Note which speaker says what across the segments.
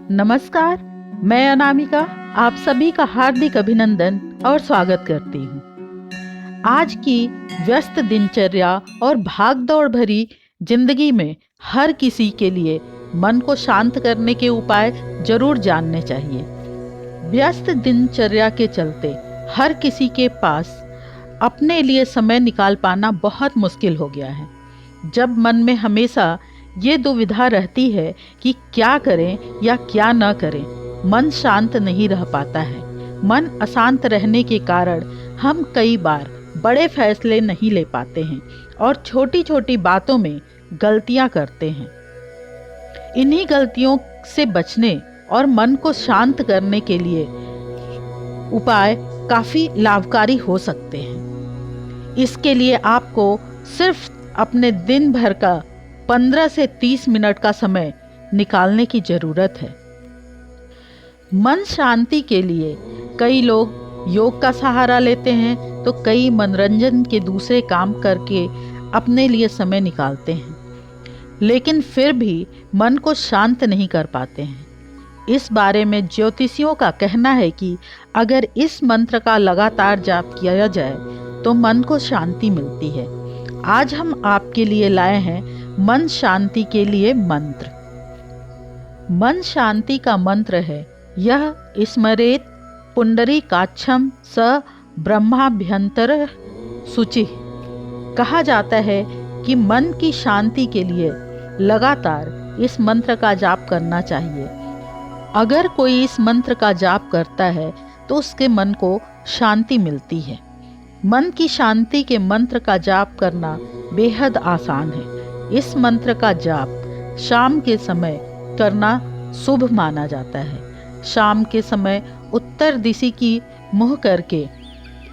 Speaker 1: नमस्कार, मैं अनामिका आप सभी का हार्दिक अभिनंदन और स्वागत करती हूँ। आज की व्यस्त दिनचर्या और भागदौड़ भरी जिंदगी में हर किसी के लिए मन को शांत करने के उपाय जरूर जानने चाहिए। व्यस्त दिनचर्या के चलते हर किसी के पास अपने लिए समय निकाल पाना बहुत मुश्किल हो गया है। जब मन में हमेशा ये दुविधा रहती है कि क्या करें या क्या न करें, मन शांत नहीं रह पाता है। मन अशांत रहने के कारण हम कई बार बड़े फैसले नहीं ले पाते हैं और छोटी छोटी बातों में गलतियां करते हैं। इन्हीं गलतियों से बचने और मन को शांत करने के लिए उपाय काफ़ी लाभकारी हो सकते हैं। इसके लिए आपको सिर्फ अपने दिन भर का 15 से 30 मिनट का समय निकालने की ज़रूरत है। मन शांति के लिए कई लोग योग का सहारा लेते हैं तो कई मनोरंजन के दूसरे काम करके अपने लिए समय निकालते हैं, लेकिन फिर भी मन को शांत नहीं कर पाते हैं। इस बारे में ज्योतिषियों का कहना है कि अगर इस मंत्र का लगातार जाप किया जाए तो मन को शांति मिलती है। आज हम आपके लिए लाए हैं मन शांति के लिए मंत्र। मन शांति का मंत्र है, यह स्मरेत पुंडरीकाक्षं स ब्रह्माभ्यंतर शुचि। कहा जाता है कि मन की शांति के लिए लगातार इस मंत्र का जाप करना चाहिए। अगर कोई इस मंत्र का जाप करता है तो उसके मन को शांति मिलती है। मन की शांति के मंत्र का जाप करना बेहद आसान है। इस मंत्र का जाप शाम के समय करना शुभ माना जाता है। शाम के समय उत्तर दिशा की मुँह करके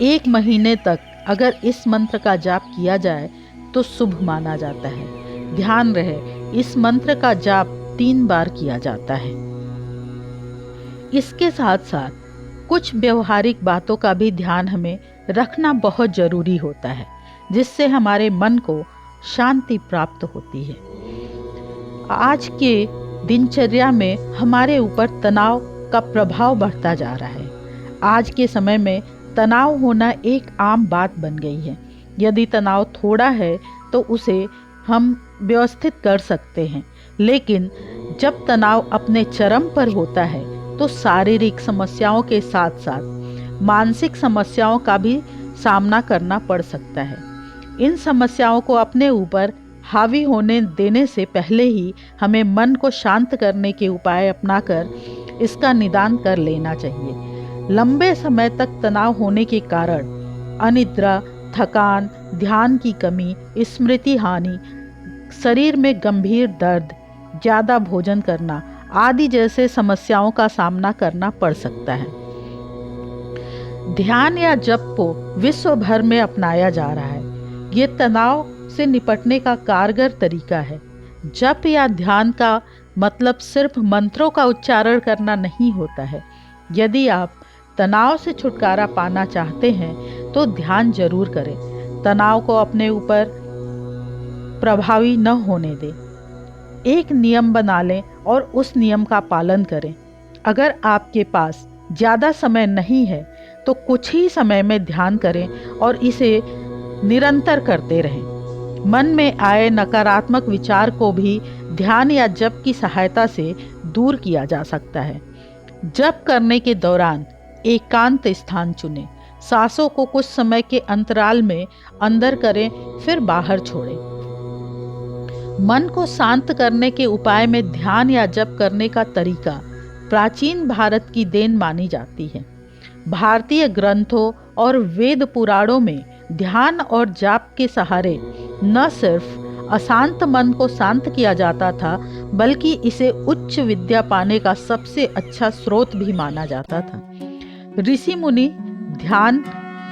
Speaker 1: 1 महीने तक अगर इस मंत्र का जाप किया जाए तो शुभ माना जाता है। ध्यान रहे, इस मंत्र का जाप 3 बार किया जाता है। इसके साथ साथ कुछ व्यवहारिक बातों का भी ध्यान हमें रखना बहुत ज़रूरी होता है, जिससे हमारे मन को शांति प्राप्त होती है। आज के दिनचर्या में हमारे ऊपर तनाव का प्रभाव बढ़ता जा रहा है। आज के समय में तनाव होना एक आम बात बन गई है। यदि तनाव थोड़ा है तो उसे हम व्यवस्थित कर सकते हैं, लेकिन जब तनाव अपने चरम पर होता है तो शारीरिक समस्याओं के साथ साथ मानसिक समस्याओं का भी सामना करना पड़ सकता है। इन समस्याओं को अपने ऊपर हावी होने देने से पहले ही हमें मन को शांत करने के उपाय अपनाकर इसका निदान कर लेना चाहिए। लंबे समय तक तनाव होने के कारण अनिद्रा, थकान, ध्यान की कमी, स्मृति हानि, शरीर में गंभीर दर्द, ज़्यादा भोजन करना आदि जैसे समस्याओं का सामना करना पड़ सकता है। ध्यान या जप को विश्व भर में अपनाया जा रहा है। ये तनाव से निपटने का कारगर तरीका है। जप या ध्यान का मतलब सिर्फ मंत्रों का उच्चारण करना नहीं होता है। यदि आप तनाव से छुटकारा पाना चाहते हैं तो ध्यान जरूर करें। तनाव को अपने ऊपर प्रभावी न होने दें। एक नियम बना लें और उस नियम का पालन करें। अगर आपके पास ज़्यादा समय नहीं है तो कुछ ही समय में ध्यान करें और इसे निरंतर करते रहें। मन में आए नकारात्मक विचार को भी ध्यान या जप की सहायता से दूर किया जा सकता है। जप करने के दौरान एकांत स्थान चुनें। सांसों को कुछ समय के अंतराल में अंदर करें, फिर बाहर छोड़ें। मन को शांत करने के उपाय में ध्यान या जप करने का तरीका प्राचीन भारत की देन मानी जाती है। भारतीय ग्रंथों और वेद पुराणों में ध्यान और जाप के सहारे न सिर्फ अशांत मन को शांत किया जाता था, बल्कि इसे उच्च विद्या पाने का सबसे अच्छा स्रोत भी माना जाता था। ऋषि मुनि ध्यान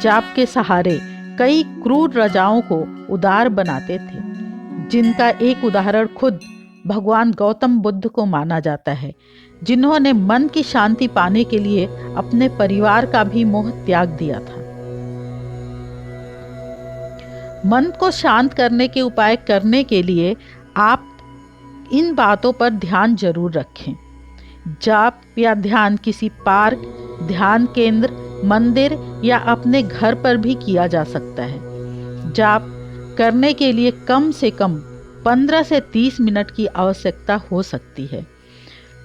Speaker 1: जाप के सहारे कई क्रूर राजाओं को उदार बनाते थे, जिनका एक उदाहरण खुद भगवान गौतम बुद्ध को माना जाता है, जिन्होंने मन की शांति पाने के लिए अपने परिवार का भी मोह त्याग दिया था। मन को शांत करने के उपाय करने के लिए आप इन बातों पर ध्यान जरूर रखें। जाप या ध्यान किसी पार्क, ध्यान केंद्र, मंदिर या अपने घर पर भी किया जा सकता है। जाप करने के लिए कम से कम 15 से 30 मिनट की आवश्यकता हो सकती है।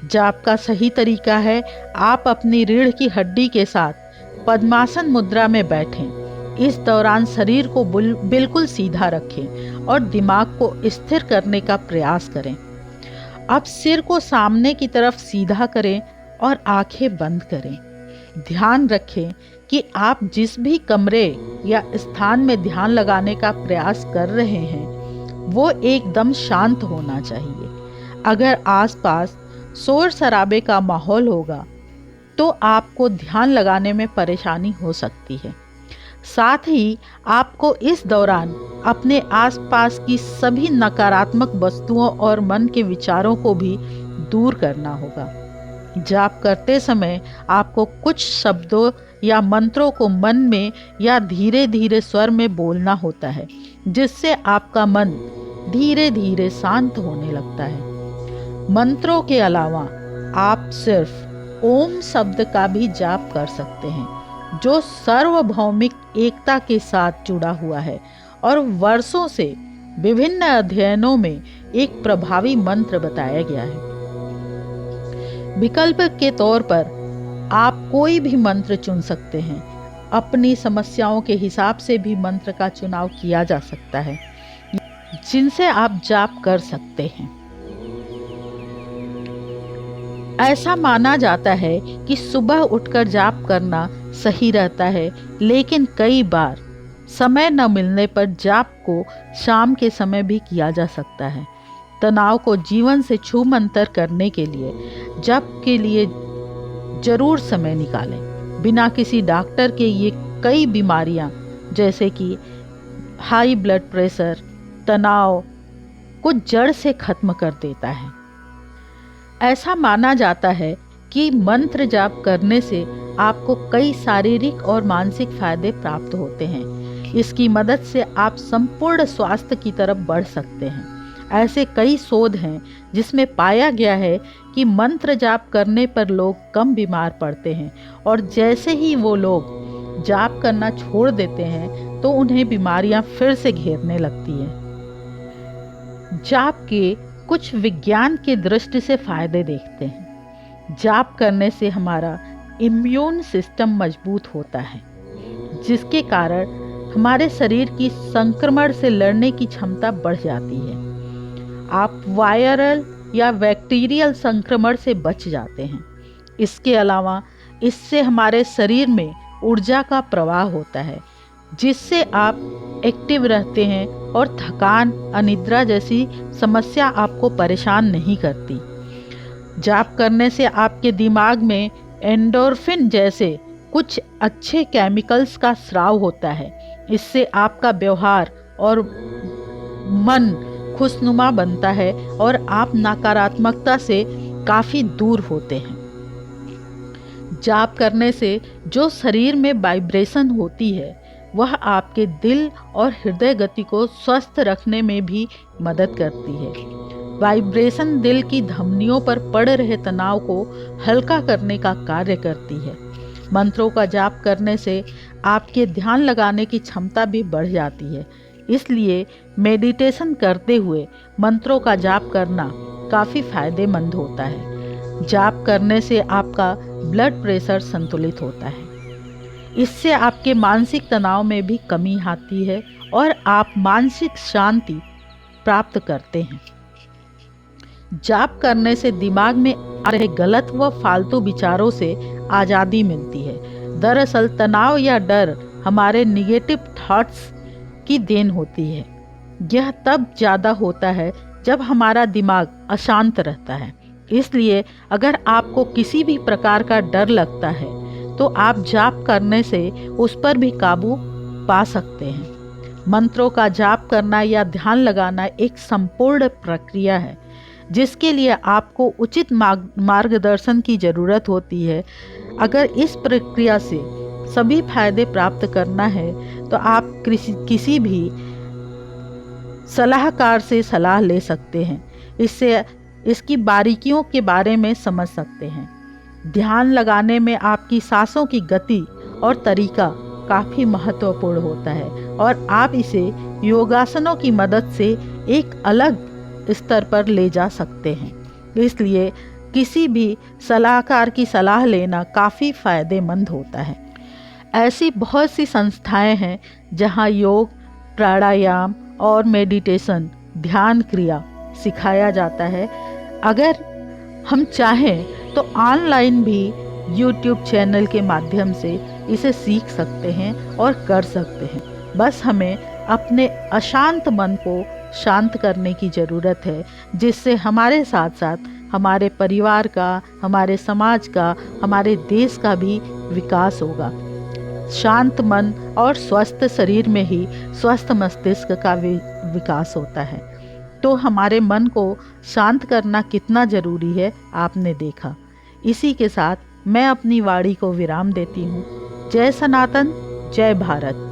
Speaker 1: जाप का सही तरीका है, आप अपनी रीढ़ की हड्डी के साथ पद्मासन मुद्रा में बैठें। इस दौरान शरीर को बिल्कुल सीधा रखें और दिमाग को स्थिर करने का प्रयास करें। अब सिर को सामने की तरफ सीधा करें और आंखें बंद करें। ध्यान रखें कि आप जिस भी कमरे या स्थान में ध्यान लगाने का प्रयास कर रहे हैं वो एकदम शांत होना चाहिए। अगर आसपास शोर शराबे का माहौल होगा तो आपको ध्यान लगाने में परेशानी हो सकती है। साथ ही आपको इस दौरान अपने आसपास की सभी नकारात्मक वस्तुओं और मन के विचारों को भी दूर करना होगा। जाप करते समय आपको कुछ शब्दों या मंत्रों को मन में या धीरे धीरे स्वर में बोलना होता है, जिससे आपका मन धीरे धीरे शांत होने लगता है। मंत्रों के अलावा आप सिर्फ ओम शब्द का भी जाप कर सकते हैं, जो सार्वभौमिक एकता के साथ जुड़ा हुआ है और वर्षों से विभिन्न अध्ययनों में एक प्रभावी मंत्र बताया गया है। विकल्प के तौर पर आप कोई भी मंत्र चुन सकते हैं। अपनी समस्याओं के हिसाब से भी मंत्र का चुनाव किया जा सकता है, जिनसे आप जाप कर सकते हैं। ऐसा माना जाता है कि सुबह उठकर जाप करना सही रहता है, लेकिन कई बार समय न मिलने पर जाप को शाम के समय भी किया जा सकता है। तनाव को जीवन से छूमंतर करने के लिए जाप के लिए जरूर समय निकालें। बिना किसी डॉक्टर के ये कई बीमारियां जैसे कि हाई ब्लड प्रेशर, तनाव को जड़ से खत्म कर देता है। ऐसा माना जाता है कि मंत्र जाप करने से आपको कई शारीरिक और मानसिक फायदे प्राप्त होते हैं। इसकी मदद से आप संपूर्ण स्वास्थ्य की तरफ बढ़ सकते हैं। ऐसे कई शोध हैं जिसमें पाया गया है कि मंत्र जाप करने पर लोग कम बीमार पड़ते हैं और जैसे ही वो लोग जाप करना छोड़ देते हैं तो उन्हें बीमारियां फिर से घेरने लगती हैं। जाप के कुछ विज्ञान की दृष्टि से फायदे देखते हैं। जाप करने से हमारा इम्यून सिस्टम मजबूत होता है, जिसके कारण हमारे शरीर की संक्रमण से लड़ने की क्षमता बढ़ जाती है। आप वायरल या बैक्टीरियल संक्रमण से बच जाते हैं। इसके अलावा इससे हमारे शरीर में ऊर्जा का प्रवाह होता है, जिससे आप एक्टिव रहते हैं और थकान, अनिद्रा जैसी समस्या आपको परेशान नहीं करती। जाप करने से आपके दिमाग में एंडोर्फिन जैसे कुछ अच्छे केमिकल्स का स्राव होता है। इससे आपका व्यवहार और मन खुशनुमा बनता है और आप नकारात्मकता से काफ़ी दूर होते हैं। जाप करने से जो शरीर में वाइब्रेशन होती है वह आपके दिल और हृदय गति को स्वस्थ रखने में भी मदद करती है। वाइब्रेशन दिल की धमनियों पर पड़ रहे तनाव को हल्का करने का कार्य करती है। मंत्रों का जाप करने से आपके ध्यान लगाने की क्षमता भी बढ़ जाती है। इसलिए मेडिटेशन करते हुए मंत्रों का जाप करना काफ़ी फायदेमंद होता है। जाप करने से आपका ब्लड प्रेशर संतुलित होता है। इससे आपके मानसिक तनाव में भी कमी आती है और आप मानसिक शांति प्राप्त करते हैं। जाप करने से दिमाग में आ रहे गलत व फालतू विचारों से आज़ादी मिलती है। दरअसल तनाव या डर हमारे निगेटिव थॉट्स की देन होती है। यह तब ज़्यादा होता है जब हमारा दिमाग अशांत रहता है। इसलिए अगर आपको किसी भी प्रकार का डर लगता है तो आप जाप करने से उस पर भी काबू पा सकते हैं। मंत्रों का जाप करना या ध्यान लगाना एक संपूर्ण प्रक्रिया है, जिसके लिए आपको उचित मार्गदर्शन की ज़रूरत होती है। अगर इस प्रक्रिया से सभी फायदे प्राप्त करना है तो आप किसी भी सलाहकार से सलाह ले सकते हैं। इसकी बारीकियों के बारे में समझ सकते हैं। ध्यान लगाने में आपकी सांसों की गति और तरीका काफ़ी महत्वपूर्ण होता है और आप इसे योगासनों की मदद से एक अलग स्तर पर ले जा सकते हैं। इसलिए किसी भी सलाहकार की सलाह लेना काफ़ी फ़ायदेमंद होता है। ऐसी बहुत सी संस्थाएं हैं जहां योग, प्राणायाम और मेडिटेशन, ध्यान क्रिया सिखाया जाता है। अगर हम चाहें तो ऑनलाइन भी YouTube चैनल के माध्यम से इसे सीख सकते हैं और कर सकते हैं। बस हमें अपने अशांत मन को शांत करने की ज़रूरत है, जिससे हमारे साथ साथ हमारे परिवार का, हमारे समाज का, हमारे देश का भी विकास होगा। शांत मन और स्वस्थ शरीर में ही स्वस्थ मस्तिष्क का विकास होता है। तो हमारे मन को शांत करना कितना ज़रूरी है आपने देखा। इसी के साथ मैं अपनी वाणी को विराम देती हूँ। जय सनातन, जय भारत।